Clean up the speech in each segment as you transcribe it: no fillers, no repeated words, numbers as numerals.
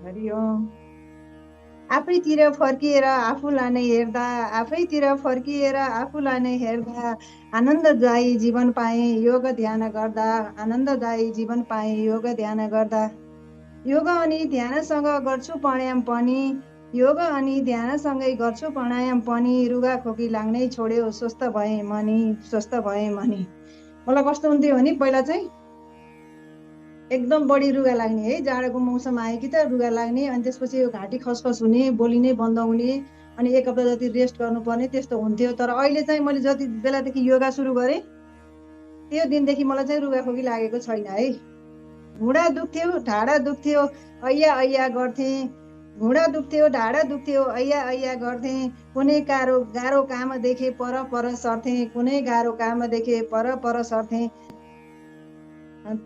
हरि ओम। आफैतिर फर्किएर आफूलाई नै हेर्दा आफैतिर फर्किएर आफूलाई नै हेर्दा आनन्ददायी जीवन पाएँ योग ध्यान गर्दा आनन्ददायी जीवन पाएँ योग ध्यान गर्दा योग अनि ध्यानसँग गर्छु प्राणायाम पनि योग अनि ध्यानसँगै गर्छु प्राणायाम पनि रुगा खोकी लाग्नै छोड्यो स्वस्थ भएँ मनी स्वस्थ भएँ मनी। मलाई कस्तो हुन्थ्यो भने पहिला चाहिँ एकदम बढी रुगा लाग्ने है, जाडोको मौसम आयो कि त रुगा लाग्ने, अनि त्यसपछि यो घाँटी खसखस हुने, बोली नै बन्द हुने, अनि एक हप्ता जति रेस्ट गर्नुपर्ने त्यस्तो हुन्थ्यो। तर अहिले चाहिँ मैले जति बेलादेखि योगा सुरु गरेँ त्यो दिनदेखि मलाई चाहिँ रुगा खोकी लागेको छैन है। घुँडा दुख्थ्यो, ढाडा दुख्थ्यो, ऐया ऐया गर्थेँ, घुँडा दुख्थ्यो, ढाडा दुख्थ्यो, ऐया ऐया गर्थेँ, कुनै गाह्रो काम देखे पर पर सर्थेँ, कुनै गाह्रो काम देखे पर पर सर्थेँ।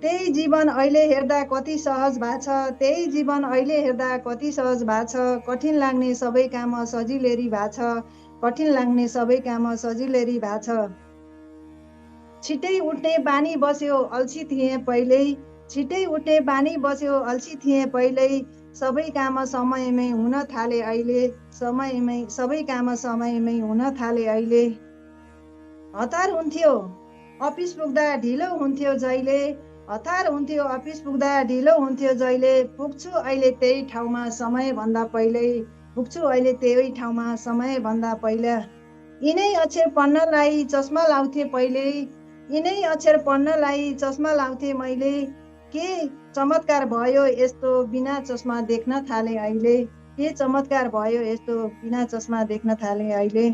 त्यही जीवन अहिले हेर्दा कति सहज भएको छ, त्यही जीवन अहिले हेर्दा कति सहज भएको छ, कठिन लाग्ने सबै काम सजिलेरी भएको छ, कठिन लाग्ने सबै काम सजिलेरी भएको छ। छिट्टै उठ्ने बानी बस्यो अल्छी थिएँ पहिल्यै, छिट्टै उठ्ने बानी बस्यो अल्छी थिएँ पहिल्यै, सबै काम समयमै हुन थाले अहिले, समयमै सबै काम समयमै हुन थाले अहिले। हतार हुन्थ्यो अफिस पुग्दा ढिलो हुन्थ्यो जहिले, हतार हुन्थ्यो अफिस पुग्दा ढिलो हुन्थ्यो जहिले, पुग्छु अहिले त्यही ठाउँमा समयभन्दा पहिल्यै, पुग्छु अहिले त्यही ठाउँमा समयभन्दा पहिला। यिनै अक्षर पढ्नलाई चस्मा लाउँथे पहिल्यै, यिनै अक्षर पढ्नलाई चस्मा लाउँथे मैले, के चमत्कार भयो यस्तो बिना चस्मा देख्न थाले अहिले, के चमत्कार भयो यस्तो बिना चस्मा देख्न थाले अहिले।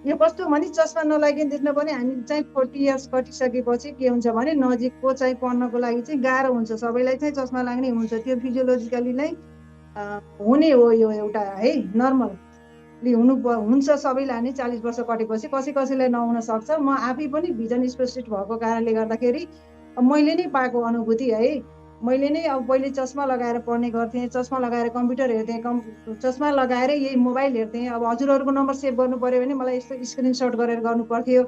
यो कस्तो भने चस्मा नलागिकन देख्न पनि हामी चाहिँ 40 इयर्स कटिसकेपछि के हुन्छ भने नजिकको चाहिँ पढ्नको लागि चाहिँ गाह्रो हुन्छ, सबैलाई चाहिँ चस्मा लाग्ने हुन्छ, त्यो फिजियोलोजिकली नै हुने हो, यो एउटा है नर्मली हुन्छ सबैलाई नै 40 वर्ष कटेपछि, कसैलाई नहुन सक्छ। म आफै पनि भिजन स्पेसिस्ट भएको कारणले गर्दाखेरि मैले नै पाएको अनुभूति है। मैले नै अब पहिले चस्मा लगाएर पढ्ने गर्थेँ, चस्मा लगाएर कम्प्युटर हेर्थेँ, चस्मा लगाएर यही मोबाइल हेर्थेँ। अब हजुरहरूको नम्बर सेभ गर्नु पऱ्यो भने मलाई यस्तो स्क्रिनसट गरेर गर्नु पर्थ्यो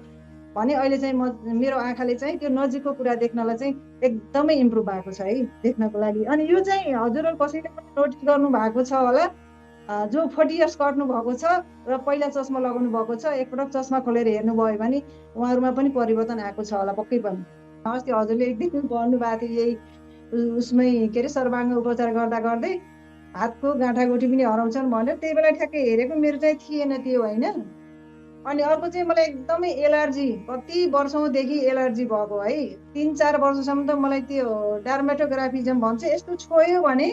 भने अहिले चाहिँ मेरो आँखाले चाहिँ त्यो नजिकको कुरा देख्नलाई चाहिँ एकदमै इम्प्रुभ भएको छ है देख्नको लागि। अनि यो चाहिँ हजुरहरू कसैले पनि नोटिस गर्नु भएको छ होला, जो 40 इयर्स कट्नु भएको छ र पहिला चस्मा लगाउनु भएको छ, एकपटक चस्मा खोलेर हेर्नुभयो भने उहाँहरूमा पनि परिवर्तन आएको छ होला पक्कै पनि। अस्ति हजुरले एक दिन भन्नुभएको थियो यही उसमै के अरे सर्वाङ्ग उपचार गर्दा गर्दै हातको गाँठागुठी पनि हराउँछन् भनेर, त्यही बेला ठ्याक्कै हेरेको मेरो चाहिँ थिएन त्यो होइन। अनि अर्को चाहिँ मलाई एकदमै एलर्जी, कति वर्षौँदेखि एलर्जी भएको है, 3-4 वर्षसम्म त मलाई त्यो डर्मेटोग्राफिजम भन्छ, यस्तो छोयो भने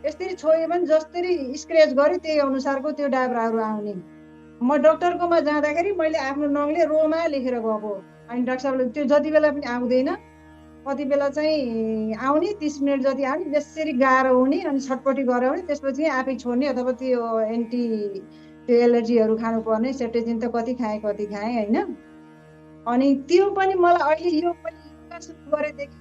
यसरी छोयो भने जसरी स्क्रेच गर्यो त्यही अनुसारको त्यो डाब्राहरू आउने। म डक्टरकोमा जाँदाखेरि मैले आफ्नो नङले रोमा लेखेर गएको, अनि डाक्टर साहबले त्यो जति बेला पनि आउँदैन, कति बेला चाहिँ आउने 30 मिनट जति आउने, त्यसरी गाह्रो हुने, अनि छटपटी गऱ्यो भने त्यसपछि आफै छोड्ने, अथवा त्यो त्यो एलर्जीहरू खानुपर्ने। सेट्रेजिन त कति खाएँ होइन। अनि त्यो पनि मलाई अहिले यो मैले योगा सुरु गरेदेखि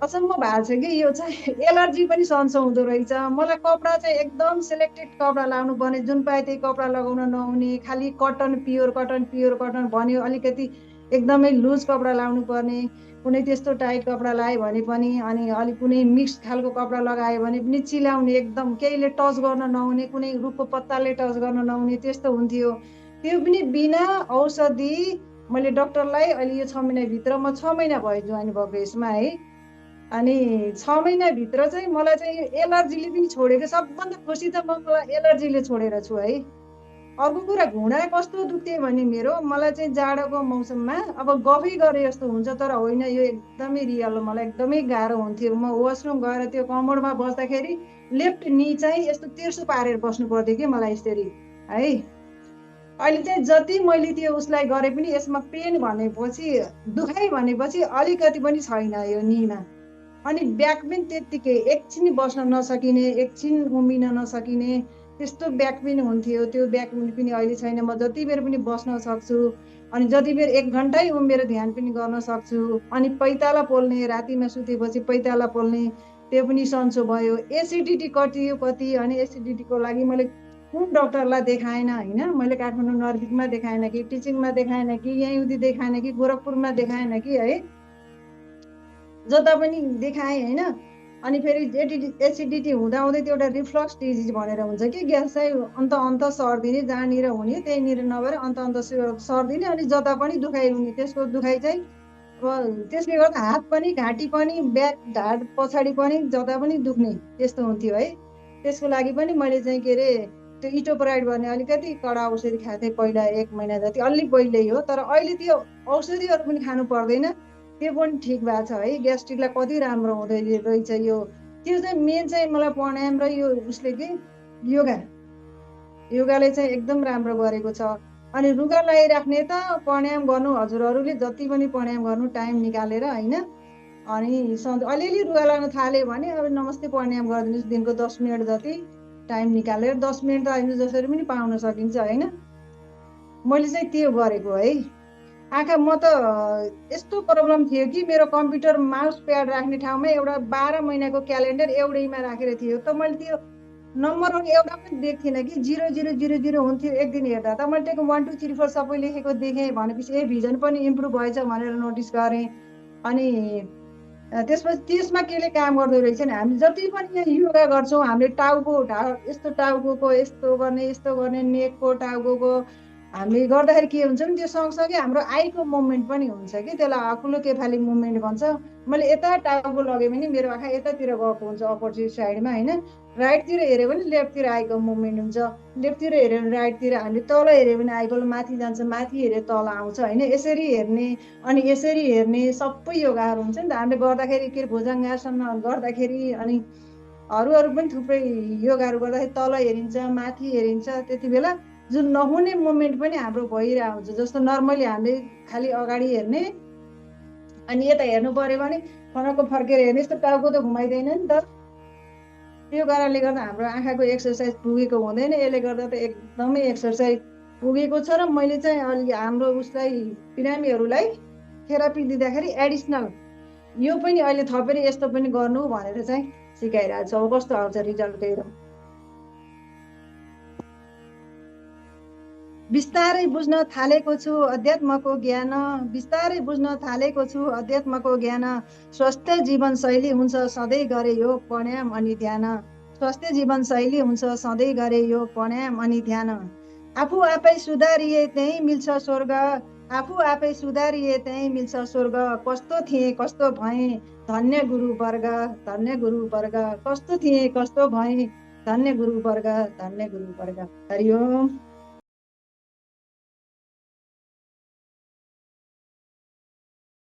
अचम्म भएको छ कि यो चाहिँ एलर्जी पनि सन्चो हुँदो रहेछ। मलाई कपडा चाहिँ एकदम सेलेक्टेड कपडा लाउनु पर्ने, जुन पाए त्यही कपडा लगाउन नहुने, खालि कटन प्योर कटन भन्यो, अलिकति एकदमै लुज कपडा लाउनु पर्ने, कुनै त्यस्तो टाइट कपडा लगायो भने पनि, अनि अलिक कुनै मिक्स खालको कपडा लगायो भने पनि चिलाउने, एकदम केहीले टच गर्न नहुने, कुनै रुखको पत्ताले टच गर्न नहुने त्यस्तो हुन्थ्यो। त्यो पनि बिना औषधि मैले डक्टरलाई अहिले यो 6 महिनाभित्र, म 6 महिना भयो जोइन भएको यसमा है, अनि 6 महिनाभित्र चाहिँ मलाई चाहिँ एलर्जीले पनि छोडेको, सबभन्दा खुसी त मलाई एलर्जीले छोडेर छु है। अर्को कुरा घुँडा कस्तो दुख्थ्यो भने मेरो, मलाई चाहिँ जाडोको मौसममा अब गफै गरे जस्तो हुन्छ, तर होइन यो एकदमै रियल हो, मलाई एकदमै गाह्रो हुन्थ्यो। म वासरुम गएर त्यो कमोडमा बस्दाखेरि लेफ्ट नी चाहिँ यस्तो तेर्सो पारेर बस्नु पर्थ्यो कि मलाई यसरी है। अहिले चाहिँ जति मैले त्यो उसलाई गरे पनि यसमा पेन भनेपछि, दुखाइ भनेपछि अलिकति पनि छैन यो नीमा। अनि ब्याक पेन त्यत्तिकै, एकछिन बस्न नसकिने, एकछिन उभिन नसकिने त्यस्तो ब्याक पेन हुन्थ्यो। त्यो ब्याक पेन पनि अहिले छैन, म जति बेर पनि बस्न सक्छु, अनि जति बेर 1 घन्टै उभिएर ध्यान पनि गर्न सक्छु। अनि पैताला पोल्ने, रातिमा सुतेपछि पैताला पोल्ने, त्यो पनि सन्चो भयो। एसिडिटी कटियो कति, अनि एसिडिटीको लागि मैले कुन डक्टरलाई देखाएन होइन, मैले काठमाडौँ नर्बिकमा देखाएन कि, टिचिङमा देखाएन कि, यहीँ उति देखाएन कि, गोरखपुरमा देखाएन कि है, जता पनि देखाएँ होइन। अनि फेरि एसिडिटी हुँदा हुँदै त्यो एउटा रिफ्लक्स डिजिज भनेर हुन्छ कि ग्यास चाहिँ अन्त सर्दिने, जहाँनिर हुने त्यहीँनिर नभएर अन्त सर्दिने अनि जता पनि दुखाइ हुने। त्यसको दुखाइ चाहिँ अब त्यसले गर्दा हात पनि, घाँटी पनि, ब्याक, ढाड पछाडि पनि जता पनि दुख्ने त्यस्तो हुन्थ्यो है। त्यसको लागि पनि मैले चाहिँ के अरे त्यो इटोप्राइड भन्ने अलिकति कडा औषधि खाएको थिएँ पहिला 1 महिना जति, अलि पहिल्यै हो। तर अहिले त्यो औषधिहरू पनि खानु पर्दैन, त्यो पनि ठिक भएको छ है। ग्यास्ट्रिकलाई कति राम्रो हुँदै रहेछ यो। त्यो चाहिँ मेन चाहिँ मलाई प्राणायाम र यो उसले के योगाले चाहिँ एकदम राम्रो गरेको छ। अनि रुगा लगाइराख्ने त प्राणायाम गर्नु, हजुरहरूले जति पनि प्राणायाम गर्नु टाइम निकालेर होइन। अनि अलिअलि रुगा लाग्न थाल्यो भने अब नमस्ते प्राणायाम गरिदिनुहोस्, दिनको 10 मिनट जति टाइम निकालेर। 10 मिनट त अहिले जसरी पनि पाउन सकिन्छ होइन। मैले चाहिँ त्यो गरेको है। आँखा म त यस्तो प्रब्लम थियो कि मेरो कम्प्युटर माउस प्याड राख्ने ठाउँमा एउटा 12 महिनाको क्यालेन्डर एउटैमा राखेर थियो। त मैले त्यो नम्बरहरू एउटा पनि देख्थिनँ कि 0000 हुन्थ्यो। एक दिन हेर्दा त मैले त्यहाँको 1 2 3 4 सबै लेखेको देखेँ। भनेपछि भिजन पनि इम्प्रुभ भएछ भनेर नोटिस गरेँ। अनि त्यसपछि त्यसमा केले काम गर्दो रहेछ नि, हामी जति पनि यहाँ योगा गर्छौँ हामीले यस्तो टाउको यस्तो गर्ने, नेकको टाउको हामीले गर्दाखेरि के हुन्छ भने त्यो सँगसँगै हाम्रो आईको मुभमेन्ट पनि हुन्छ कि, त्यसलाई आकुलो केफाली मुभमेन्ट भन्छ। मैले यता टाउको लगेँ भने मेरो आँखा यतातिर गएको हुन्छ अपोजिट साइडमा होइन। राइटतिर हेऱ्यो भने लेफ्टतिर आईको मुभमेन्ट हुन्छ, लेफ्टतिर हेऱ्यो भने राइटतिर, हामीले तल हेऱ्यो भने आईको माथि जान्छ, माथि हेऱ्यो तल आउँछ होइन। यसरी हेर्ने अनि यसरी हेर्ने सबै योगाहरू हुन्छ नि त हामीले गर्दाखेरि। के अरे भुजङ्गासन गर्दाखेरि अनि अरू पनि थुप्रै योगाहरू गर्दाखेरि तल हेरिन्छ, माथि हेरिन्छ। त्यति बेला जुन नहुने मुभमेन्ट पनि हाम्रो भइरहेको हुन्छ। जस्तो नर्मली हामीले खालि अगाडि हेर्ने अनि यता हेर्नु पर्यो भने फर्केर हेर्ने, यस्तो टाउको त घुमाइँदैन नि त। त्यो कारणले गर्दा हाम्रो आँखाको एक्सर्साइज पुगेको हुँदैन। यसले गर्दा त एकदमै एक्सर्साइज पुगेको छ। र मैले चाहिँ अलि हाम्रो उसलाई बिरामीहरूलाई थेरापी दिँदाखेरि एडिसनल यो पनि अहिले थपेर यस्तो पनि गर्नु भनेर चाहिँ सिकाइरहेको छ। कस्तो आउँछ रिजल्ट हेरौँ। बिस्तारै बुझ्न थालेको छु अध्यात्मको ज्ञान, बिस्तारै बुझ्न थालेको छु अध्यात्मको ज्ञान। स्वस्थ जीवनशैली हुन्छ सधैँ गरे योग प्राणायाम अनि ध्यान। स्वस्थ जीवनशैली हुन्छ सधैँ गरे योग प्राणायाम अनि ध्यान। आफू आफै सुधारिए त्यहीँ मिल्छ स्वर्ग, आफू आफै सुधारिए त्यहीँ मिल्छ स्वर्ग। कस्तो थिएँ कस्तो भएँ धन्य गुरुवर्ग, धन्य गुरुवर्ग। कस्तो थिएँ कस्तो भएँ धन्य गुरुवर्ग, धन्य गुरुवर्ग। हरि ओम।